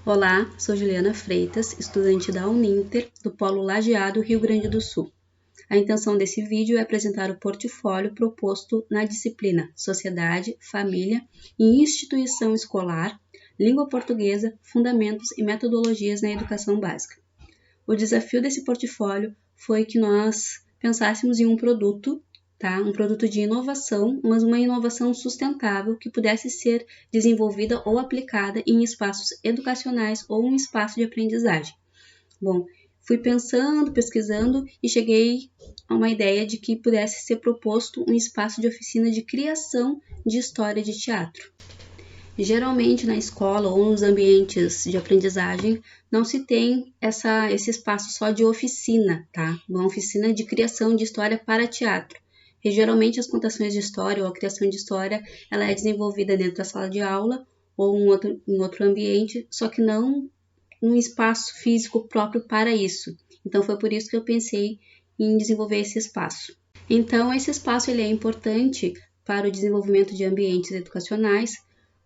Olá, sou Juliana Freitas, estudante da Uninter, do Polo Lajeado, Rio Grande do Sul. A intenção desse vídeo é apresentar o portfólio proposto na disciplina Sociedade, Família e Instituição Escolar, Língua Portuguesa, Fundamentos e Metodologias na Educação Básica. O desafio desse portfólio foi que nós pensássemos em um produto de inovação, mas uma inovação sustentável que pudesse ser desenvolvida ou aplicada em espaços educacionais ou em espaço de aprendizagem. Bom, fui pensando, pesquisando e cheguei a uma ideia de que pudesse ser proposto um espaço de oficina de criação de história de teatro. Geralmente na escola ou nos ambientes de aprendizagem não se tem esse espaço só de oficina, tá? Uma oficina de criação de história para teatro. E geralmente as contações de história ou a criação de história, ela é desenvolvida dentro da sala de aula ou em outro ambiente, só que não num espaço físico próprio para isso. Então foi por isso que eu pensei em desenvolver esse espaço. Então esse espaço ele é importante para o desenvolvimento de ambientes educacionais,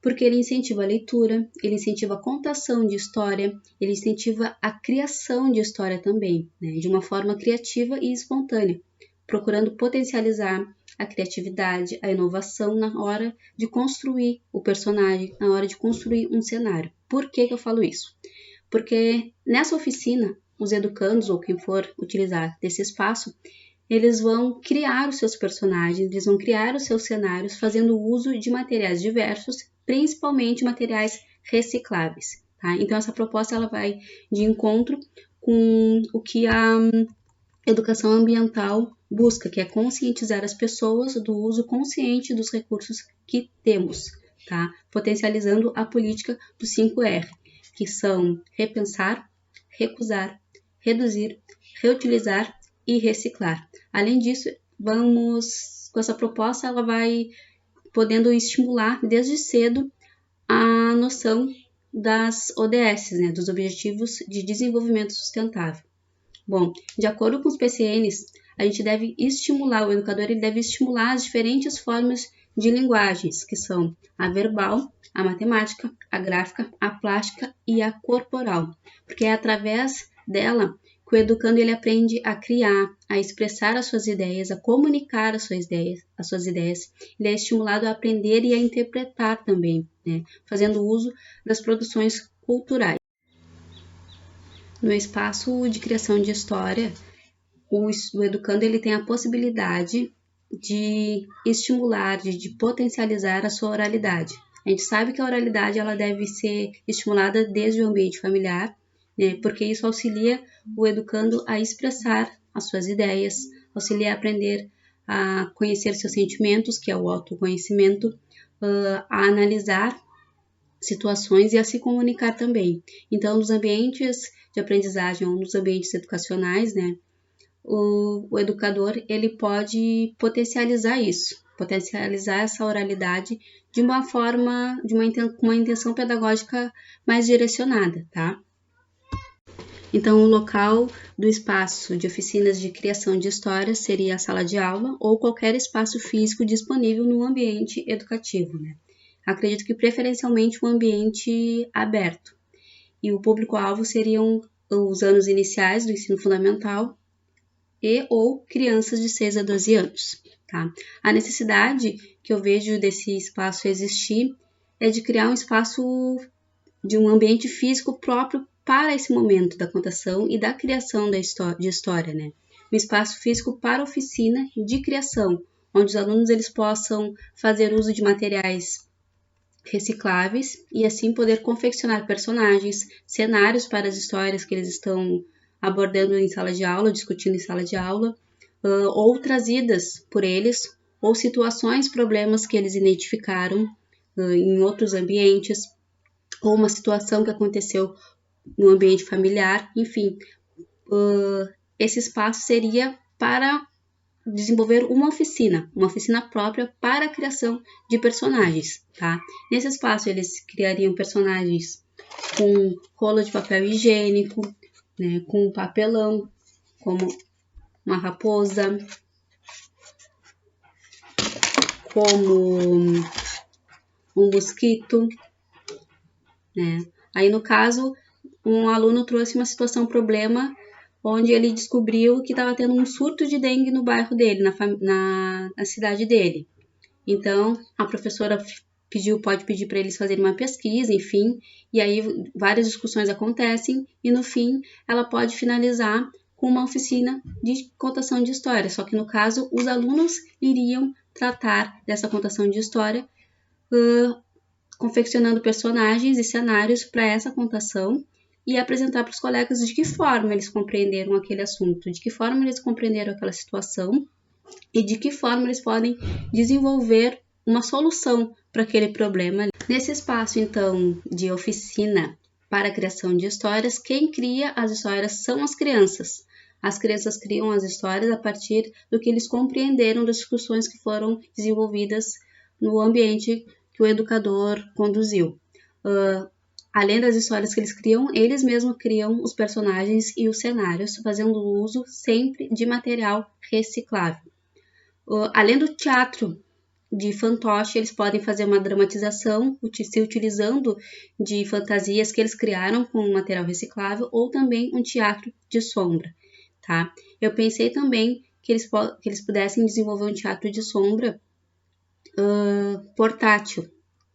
porque ele incentiva a leitura, ele incentiva a contação de história, ele incentiva a criação de história também, né, de uma forma criativa e espontânea, procurando potencializar a criatividade, a inovação na hora de construir o personagem, na hora de construir um cenário. Por que eu falo isso? Porque nessa oficina, os educandos ou quem for utilizar desse espaço, eles vão criar os seus personagens, eles vão criar os seus cenários fazendo uso de materiais diversos, principalmente materiais recicláveis. Tá? Então essa proposta ela vai de encontro com o que a educação ambiental busca, que é conscientizar as pessoas do uso consciente dos recursos que temos, tá? Potencializando a política do 5R, que são repensar, recusar, reduzir, reutilizar e reciclar. Além disso, com essa proposta, ela vai podendo estimular desde cedo a noção das ODS, né, dos Objetivos de Desenvolvimento Sustentável. Bom, de acordo com os PCNs, a gente deve estimular, o educador ele deve estimular as diferentes formas de linguagens, que são a verbal, a matemática, a gráfica, a plástica e a corporal, porque é através dela que o educando ele aprende a criar, a expressar as suas ideias, a comunicar as suas ideias. Ele é estimulado a aprender e a interpretar também, né, fazendo uso das produções culturais. No espaço de criação de história, o educando ele tem a possibilidade de estimular, de potencializar a sua oralidade. A gente sabe que a oralidade ela deve ser estimulada desde o ambiente familiar, né, porque isso auxilia o educando a expressar as suas ideias, auxilia a aprender a conhecer seus sentimentos, que é o autoconhecimento, a analisar situações e a se comunicar também. Então, nos ambientes de aprendizagem ou nos ambientes educacionais, né, o educador ele pode potencializar isso, potencializar essa oralidade de uma forma, com uma intenção pedagógica mais direcionada, tá? Então, o local do espaço de oficinas de criação de histórias seria a sala de aula ou qualquer espaço físico disponível no ambiente educativo, né? Acredito que preferencialmente um ambiente aberto. E o público-alvo seriam os anos iniciais do ensino fundamental e ou crianças de 6 a 12 anos. Tá? A necessidade que eu vejo desse espaço existir é de criar um espaço de um ambiente físico próprio para esse momento da contação e da criação de história, né? Um espaço físico para oficina de criação, onde os alunos eles possam fazer uso de materiais recicláveis e assim poder confeccionar personagens, cenários para as histórias que eles estão abordando em sala de aula, discutindo em sala de aula, ou trazidas por eles, ou situações, problemas que eles identificaram em outros ambientes, ou uma situação que aconteceu no ambiente familiar, enfim. Esse espaço seria para desenvolver uma oficina própria para a criação de personagens, tá? Nesse espaço eles criariam personagens com rolo de papel higiênico, né, com papelão, como uma raposa, como um mosquito, né? Aí, no caso, um aluno trouxe uma problema, onde ele descobriu que estava tendo um surto de dengue no bairro dele, na cidade dele. Então, a professora pode pedir para eles fazerem uma pesquisa, enfim, e aí várias discussões acontecem, e no fim ela pode finalizar com uma oficina de contação de história, só que no caso os alunos iriam tratar dessa contação de história, confeccionando personagens e cenários para essa contação e apresentar para os colegas de que forma eles compreenderam aquele assunto, de que forma eles compreenderam aquela situação e de que forma eles podem desenvolver uma solução para aquele problema. Nesse espaço, então, de oficina para a criação de histórias, quem cria as histórias são as crianças. As crianças criam as histórias a partir do que eles compreenderam das discussões que foram desenvolvidas no ambiente que o educador conduziu. Além das histórias que eles criam, eles mesmos criam os personagens e os cenários, fazendo uso sempre de material reciclável. Além do teatro de fantoche, eles podem fazer uma dramatização se utilizando de fantasias que eles criaram com material reciclável, ou também um teatro de sombra, tá? Eu pensei também que eles pudessem desenvolver um teatro de sombra portátil,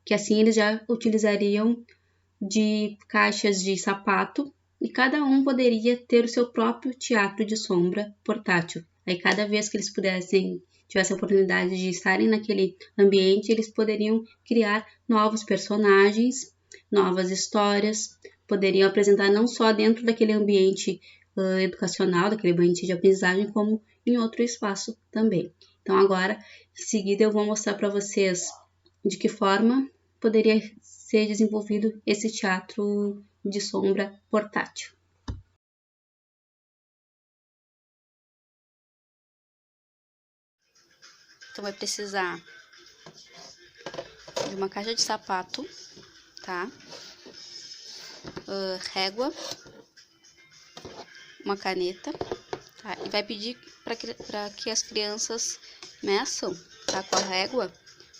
que assim eles já utilizariam de caixas de sapato e cada um poderia ter o seu próprio teatro de sombra portátil. Aí cada vez que eles tivessem a oportunidade de estarem naquele ambiente, eles poderiam criar novos personagens, novas histórias, poderiam apresentar não só dentro daquele ambiente educacional, daquele ambiente de aprendizagem, como em outro espaço também. Então agora, em seguida, eu vou mostrar para vocês de que forma poderia ser desenvolvido esse teatro de sombra portátil. Então vai precisar de uma caixa de sapato, tá? Régua, uma caneta, tá? E vai pedir para que as crianças meçam, tá? Com a régua,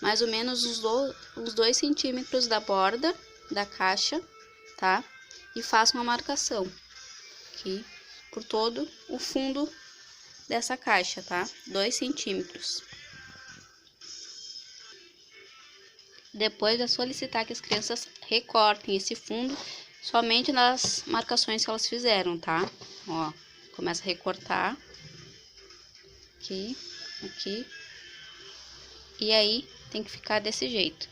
mais ou menos os 2 centímetros da borda da caixa, tá? E façam uma marcação aqui por todo o fundo dessa caixa, tá? 2 centímetros. Depois é solicitar que as crianças recortem esse fundo somente nas marcações que elas fizeram, tá? Ó, começa a recortar aqui, aqui, e aí tem que ficar desse jeito.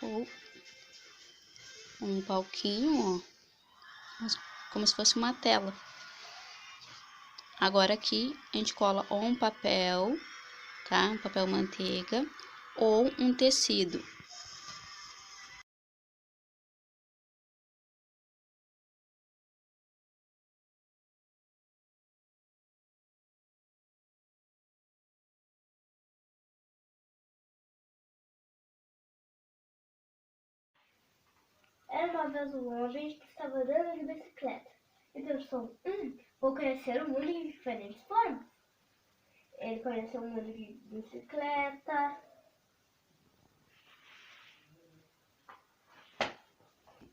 Ou um palquinho, ó, como se fosse uma tela. Agora aqui a gente cola ou um papel, tá? Um papel manteiga, ou um tecido. Era uma vez um homem que estava andando de bicicleta e pensou, vou conhecer o mundo em diferentes formas. Ele conheceu o mundo de bicicleta,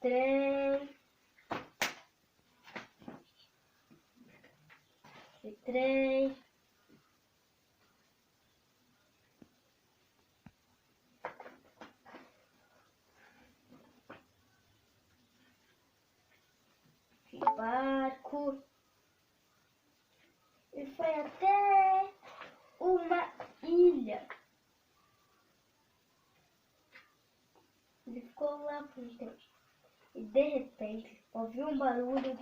trem, de barco, e foi até uma ilha. Ele ficou lá por um tempo e de repente ouviu um barulho.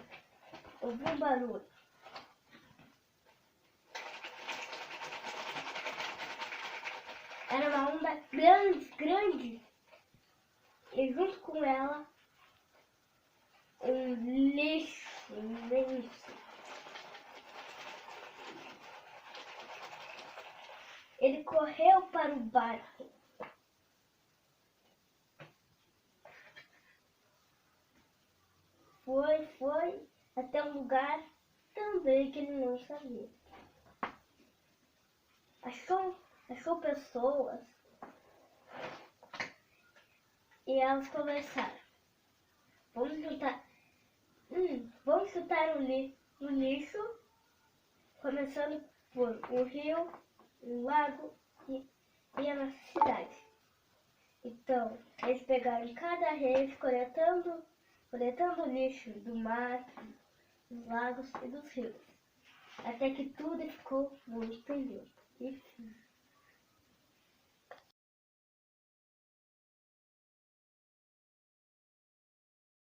Era uma onda grande, e junto com ela um lixo imenso. Ele correu para o barco. Foi até um lugar também que ele não sabia. achou pessoas e elas conversaram. Vamos chutar o lixo, começando por um rio, um lago e a nossa cidade. Então, eles pegaram cada vez coletando lixo do mar, dos lagos e dos rios, até que tudo ficou muito limpo.